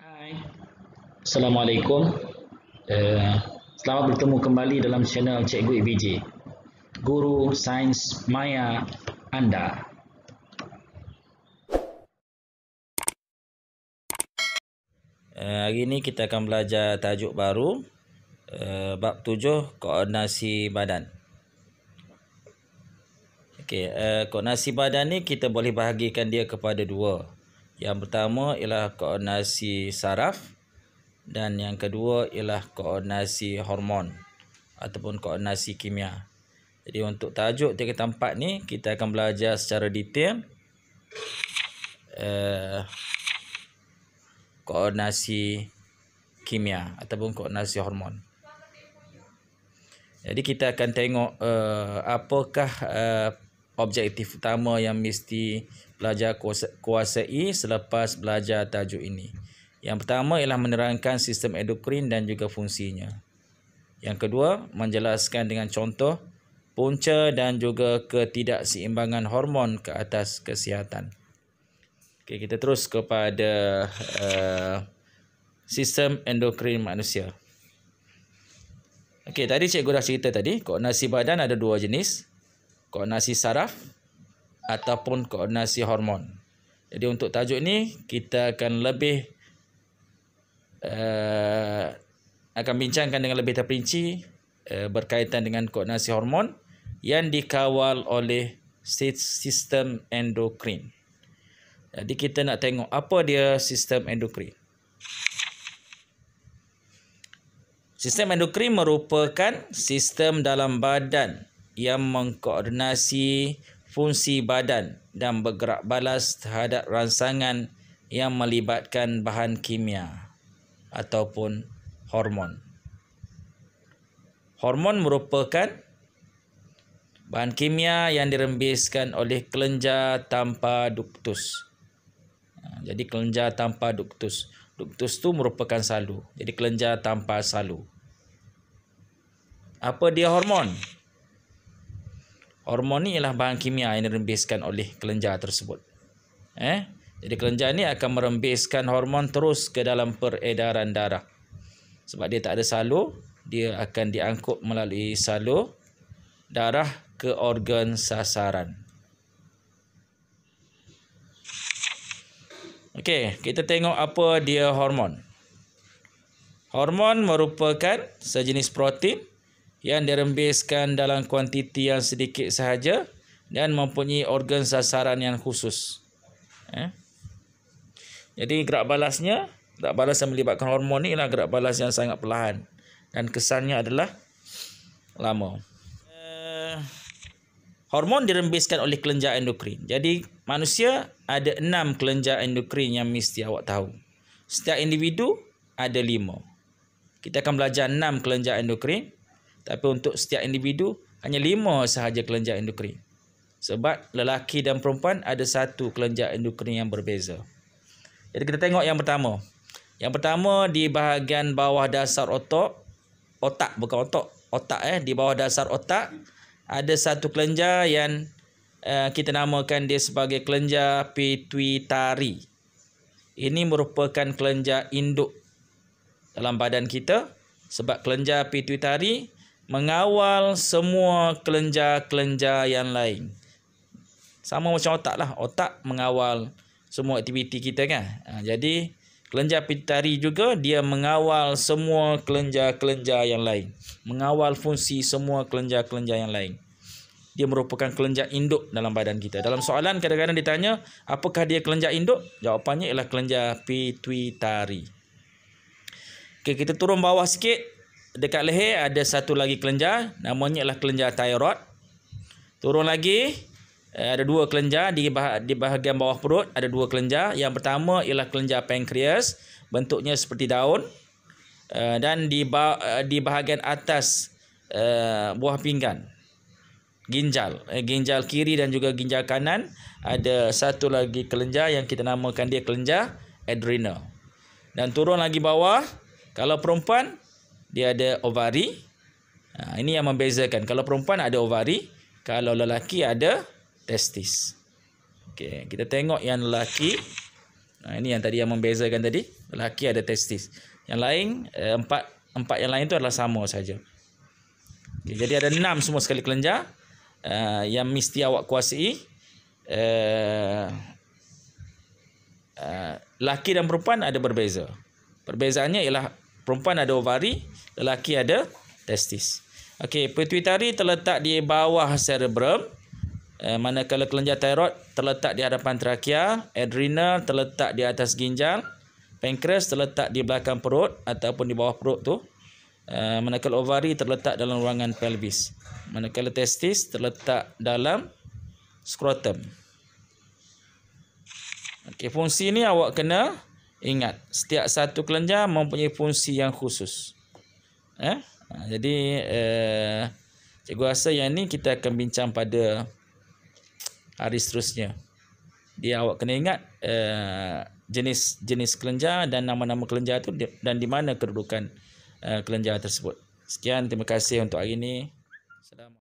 Hai, Assalamualaikum. Selamat bertemu kembali dalam channel Cikgu EBJ, Guru Sains Maya Anda. Hari ini kita akan belajar tajuk baru, bab 7, koordinasi badan. Koordinasi badan ni kita boleh bahagikan dia kepada dua. Yang pertama ialah koordinasi saraf dan yang kedua ialah koordinasi hormon ataupun koordinasi kimia. Jadi untuk tajuk 3 tempat ni kita akan belajar secara detail koordinasi kimia ataupun koordinasi hormon. Jadi kita akan tengok apakah objektif utama yang mesti pelajar kuasai selepas belajar tajuk ini. Yang pertama ialah menerangkan sistem endokrin dan juga fungsinya. Yang kedua, menjelaskan dengan contoh punca dan juga ketidakseimbangan hormon ke atas kesihatan. Okey, kita terus kepada sistem endokrin manusia. Okey, tadi cikgu dah cerita tadi, koordinasi badan ada dua jenis. Koordinasi saraf ataupun koordinasi hormon. Jadi untuk tajuk ni kita akan lebih akan bincangkan dengan lebih terperinci berkaitan dengan koordinasi hormon yang dikawal oleh sistem endokrin. Jadi kita nak tengok apa dia sistem endokrin. Sistem endokrin merupakan sistem dalam badan yang mengkoordinasi fungsi badan dan bergerak balas terhadap rangsangan yang melibatkan bahan kimia ataupun hormon. Hormon merupakan bahan kimia yang dirembeskan oleh kelenjar tanpa duktus. Jadi kelenjar tanpa duktus. Duktus tu merupakan salu. Jadi kelenjar tanpa salu. Apa dia hormon? Hormon ni ialah bahan kimia yang dirembeskan oleh kelenjar tersebut. Jadi kelenjar ni akan merembeskan hormon terus ke dalam peredaran darah. Sebab dia tak ada salu, dia akan diangkut melalui salu darah ke organ sasaran. Okey, kita tengok apa dia hormon. Hormon merupakan sejenis protein yang dirembeskan dalam kuantiti yang sedikit sahaja dan mempunyai organ sasaran yang khusus. Jadi gerak balas yang melibatkan hormon ni ialah gerak balas yang sangat perlahan dan kesannya adalah lama. Hormon dirembeskan oleh kelenjar endokrin. Jadi manusia ada 6 kelenjar endokrin yang mesti awak tahu. Setiap individu ada 5. Kita akan belajar 6 kelenjar endokrin. Tapi untuk setiap individu hanya 5 sahaja kelenjar endokrin. Sebab lelaki dan perempuan ada 1 kelenjar endokrin yang berbeza. Jadi kita tengok yang pertama. Yang pertama di bahagian bawah dasar otak. Di bawah dasar otak ada 1 kelenjar yang kita namakan dia sebagai kelenjar pituitari. Ini merupakan kelenjar induk dalam badan kita. Sebab kelenjar pituitari mengawal semua kelenjar-kelenjar yang lain. Sama macam otak lah. Otak mengawal semua aktiviti kita kan. Jadi kelenjar pituitari juga dia mengawal semua kelenjar-kelenjar yang lain. Mengawal fungsi semua kelenjar-kelenjar yang lain. Dia merupakan kelenjar induk dalam badan kita. Dalam soalan kadang-kadang ditanya, apakah dia kelenjar induk? Jawapannya ialah kelenjar pituitari. Okay, kita turun bawah sikit. Dekat leher ada 1 lagi kelenjar, namanya ialah kelenjar thyroid. Turun lagi, ada 2 kelenjar di bahagian bawah perut, ada 2 kelenjar. Yang pertama ialah kelenjar pankreas, bentuknya seperti daun. Dan di bahagian atas buah pinggan, ginjal kiri dan juga ginjal kanan, ada 1 lagi kelenjar yang kita namakan dia kelenjar adrenal. Dan turun lagi bawah, kalau perempuan dia ada ovari. Ini yang membezakan. Kalau perempuan ada ovari, kalau lelaki ada testis. Okey, kita tengok yang lelaki. Ini yang tadi yang membezakan tadi, lelaki ada testis. Yang lain empat yang lain itu adalah sama saja. Jadi ada 6 semua sekali kelenjar yang mesti awak kuasai. Lelaki dan perempuan ada berbeza. Perbezaannya ialah perempuan ada ovari, lelaki ada testis. Okey, pituitari terletak di bawah cerebrum, manakala kelenjar thyroid terletak di hadapan trakea, adrenal terletak di atas ginjal, pankreas terletak di belakang perut ataupun di bawah perut tu. Manakala ovari terletak dalam ruangan pelvis. Manakala testis terletak dalam skrotum. Okey, fungsi ni awak kena ingat. Setiap satu kelenjar mempunyai fungsi yang khusus. Jadi cikgu rasa yang ni kita akan bincang pada hari seterusnya. Dia awak kena ingat jenis kelenjar dan nama-nama kelenjar tu dan di mana kedudukan kelenjar tersebut. Sekian, terima kasih untuk hari ini. Assalamualaikum.